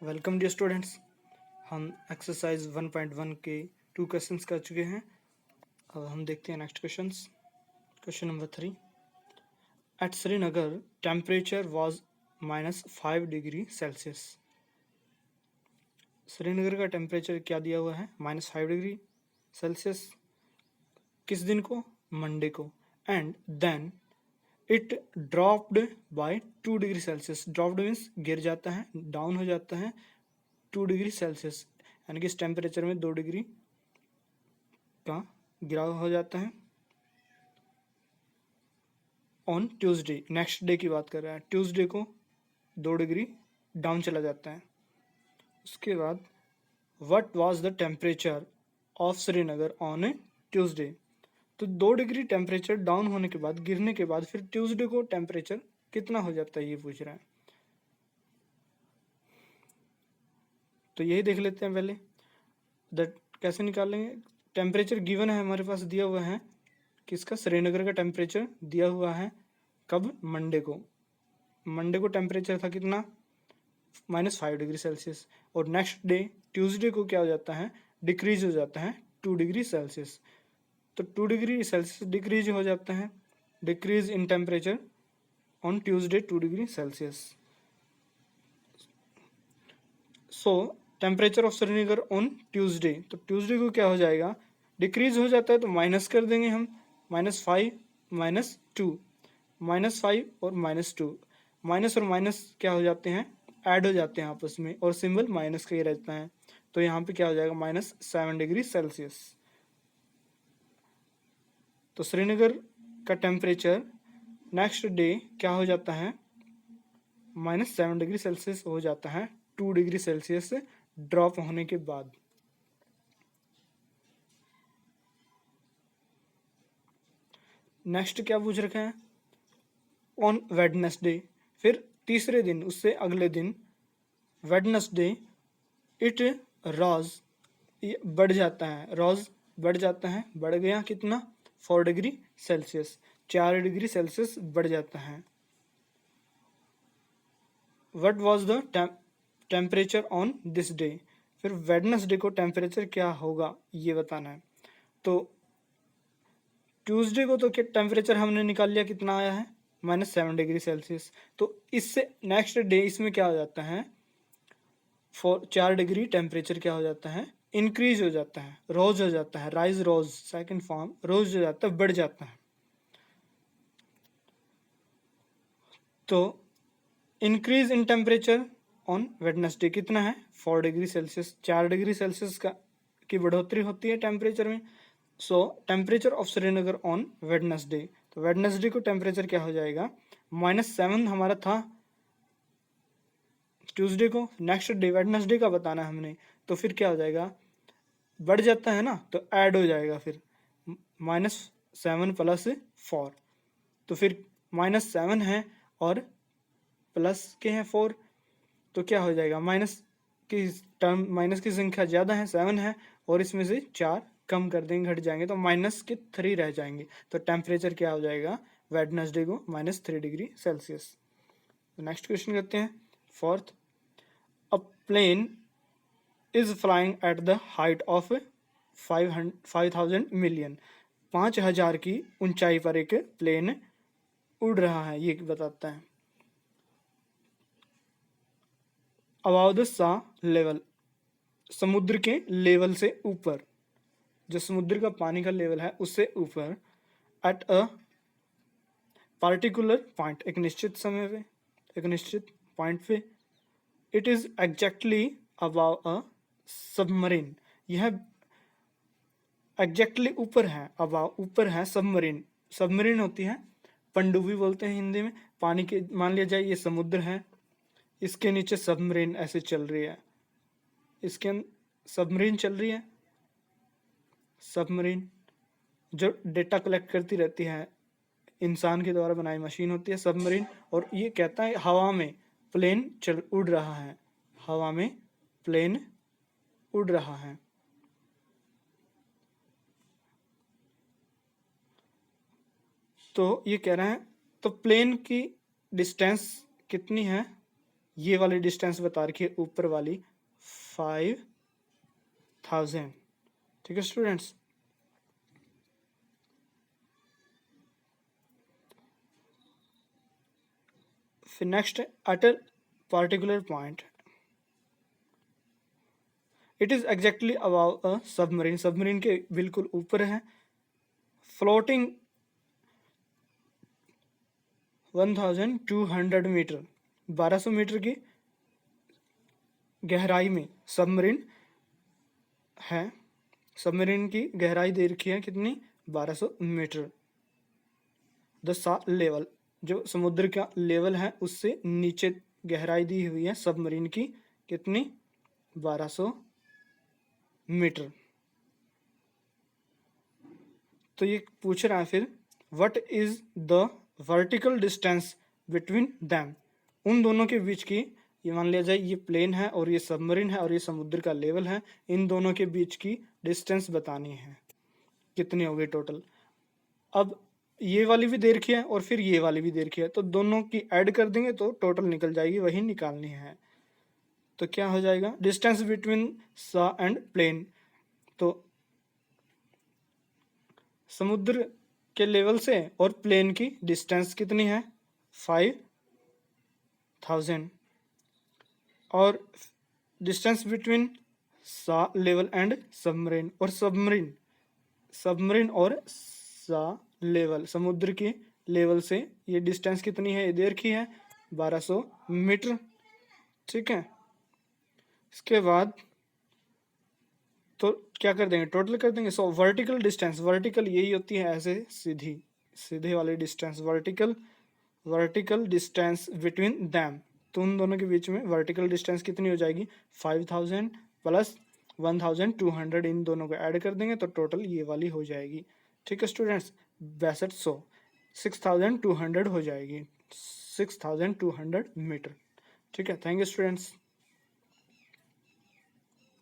Welcome dear students. हम exercise 1.1 के 2 questions कर चुके हैं। अब हम देखते हैं next questions. Question number 3, at Srinagar temperature was -5 degree Celsius. Srinagar का टेम्परेचर क्या दिया हुआ है? -5 डिग्री सेल्सियस। किस दिन को? मंडे को। And then it dropped by 2 degree Celsius. Dropped means गिर जाता है, डाउन हो जाता है 2 डिग्री सेल्सियस, यानी कि इस टेम्परेचर में 2 डिग्री का गिराव हो जाता है। ऑन ट्यूसडे, नेक्स्ट डे की बात कर रहा है, ट्यूसडे को 2 डिग्री डाउन चला जाता है। उसके बाद what was the temperature of Srinagar on Tuesday. तो 2 डिग्री टेम्परेचर डाउन होने के बाद, गिरने के बाद, फिर ट्यूसडे को टेम्परेचर कितना हो जाता है ये पूछ रहा है। तो यही देख लेते हैं पहले। कैसे निकालेंगे? टेम्परेचर गिवन है हमारे पास, दिया हुआ है किसका? श्रीनगर का टेम्परेचर दिया हुआ है। कब? मंडे को। मंडे को टेम्परेचर था कितना? -5 डिग्री सेल्सियस। और नेक्स्ट डे ट्यूसडे को क्या हो जाता है? डिक्रीज हो जाता है 2 डिग्री सेल्सियस। तो 2 डिग्री सेल्सियस डिक्रीज हो जाता है, decrease in temperature on Tuesday 2 degree Celsius. So temperature of Srinagar on Tuesday, तो ट्यूसडे को क्या हो जाएगा? डिक्रीज हो जाता है तो माइनस कर देंगे हम, -5 -2, -5 और -2। माइनस और माइनस क्या हो जाते हैं? ऐड हो जाते हैं आपस में, और सिंबल माइनस का ही रहता है। तो यहाँ पे क्या हो जाएगा? -7 डिग्री सेल्सियस। तो श्रीनगर का टेम्परेचर नेक्स्ट डे क्या हो जाता है? -7 डिग्री सेल्सियस हो जाता है 2 डिग्री सेल्सियस ड्रॉप होने के बाद। नेक्स्ट क्या पूछ रखा है? ऑन वेडनेसडे, फिर तीसरे दिन, उससे अगले दिन वेडनेसडे इट रॉज, ये बढ़ जाता है, रॉज बढ़ जाता है, बढ़ गया कितना? 4 डिग्री सेल्सियस, 4 डिग्री सेल्सियस बढ़ जाता है। What was the temperature on this day, फिर वेडनेसडे को टेम्परेचर क्या होगा ये बताना है। तो ट्यूसडे को तो क्या टेम्परेचर हमने निकाल लिया, कितना आया है? -7 डिग्री सेल्सियस। तो इससे नेक्स्ट डे इसमें क्या हो जाता है? 4 डिग्री टेम्परेचर क्या हो जाता है? इंक्रीज हो जाता है, रोज हो जाता है, राइज रोज, सेकंड फॉर्म रोज हो जाता है, बढ़ जाता है। तो increase in temperature on Wednesday कितना है? 4 डिग्री सेल्सियस। 4 डिग्री सेल्सियस का की बढ़ोतरी होती है टेम्परेचर में। सो temperature of Srinagar on Wednesday, तो वेडनेसडे को टेम्परेचर क्या हो जाएगा? -7 हमारा था ट्यूसडे को, नेक्स्ट डे वेडनेसडे का बताना है हमने, तो फिर क्या हो जाएगा? बढ़ जाता है ना, तो ऐड हो जाएगा फिर -7 + 4, तो फिर -7 है और प्लस के हैं 4, तो क्या हो जाएगा? माइनस की संख्या ज़्यादा है, 7 है, और इसमें से 4 कम कर देंगे, घट जाएंगे, तो -3 रह जाएंगे। तो टेम्परेचर क्या हो जाएगा वेडनेसडे को? -3 डिग्री सेल्सियस। नेक्स्ट क्वेश्चन करते हैं, fourth. A plane is flying at the height of 5,000 million. 5,000 की ऊंचाई पर एक प्लेन उड़ रहा है, ये बताता है। अबाव द सा लेवल, समुद्र के लेवल से ऊपर, जो समुद्र का पानी का लेवल है उससे ऊपर। एट अ पार्टिकुलर पॉइंट, एक निश्चित समय पे, एक निश्चित पॉइंट पे। It is exactly above a submarine, यह एग्जैक्टली ऊपर है, अबाव ऊपर है, सबमरीन, सबमरीन होती है पनडुब्बी बोलते हैं हिंदी में, पानी के, मान लिया जाए ये समुद्र है, इसके नीचे सबमरीन ऐसे चल रही है, इसके सबमरीन चल रही है, सबमरीन जो डेटा कलेक्ट करती रहती है, इंसान के द्वारा बनाई मशीन होती है सबमरीन। और ये कहता है हवा में प्लेन चल उड़ रहा है, हवा में प्लेन उड़ रहा है। तो ये कह रहा है, तो प्लेन की डिस्टेंस कितनी है? ये वाली डिस्टेंस बता रखी है ऊपर वाली 5000। ठीक है स्टूडेंट्स। फिर next, at a particular point it is exactly about a submarine, submarine के बिल्कुल ऊपर है, फ्लोटिंग 1200 मीटर, 1200 मीटर की गहराई में सबमरीन है। सबमरीन की गहराई दे रखी है कितनी, 1200 मीटर। द सा लेवल, जो समुद्र का लेवल है उससे नीचे गहराई दी हुई है सबमरीन की, कितनी, 1200 मीटर। तो ये पूछ रहा है फिर, what is the vertical distance between them, उन दोनों के बीच की, ये मान लिया जाए ये प्लेन है और ये सबमरीन है और ये समुद्र का लेवल है, इन दोनों के बीच की डिस्टेंस बतानी है, कितनी होगी टोटल। अब ये वाली भी दे रखी है और फिर ये वाली भी दे रखी है, तो दोनों की ऐड कर देंगे तो टोटल निकल जाएगी, वही निकालनी है। तो क्या हो जाएगा, डिस्टेंस बिटवीन सा एंड प्लेन, तो समुद्र के लेवल से और प्लेन की डिस्टेंस कितनी है, 5000, और डिस्टेंस बिटवीन सा लेवल एंड सबमरीन, और सबमरीन, सबमरीन और सा लेवल, समुद्र के लेवल से ये डिस्टेंस कितनी है, ये दे रखी है 1200 मीटर। ठीक है, इसके बाद तो क्या कर देंगे, टोटल कर देंगे। सो वर्टिकल डिस्टेंस, वर्टिकल यही होती है ऐसे सीधी, सीधे वाली distance, vertical, vertical distance between them, तो उन दोनों के बीच में वर्टिकल डिस्टेंस कितनी हो जाएगी, 5000 प्लस 1200, इन दोनों को ऐड कर देंगे तो टोटल ये वाली हो जाएगी। ठीक है स्टूडेंट्स, 6200, 6200 हो जाएगी, 6200 मीटर। ठीक है, थैंक यू स्टूडेंट्स।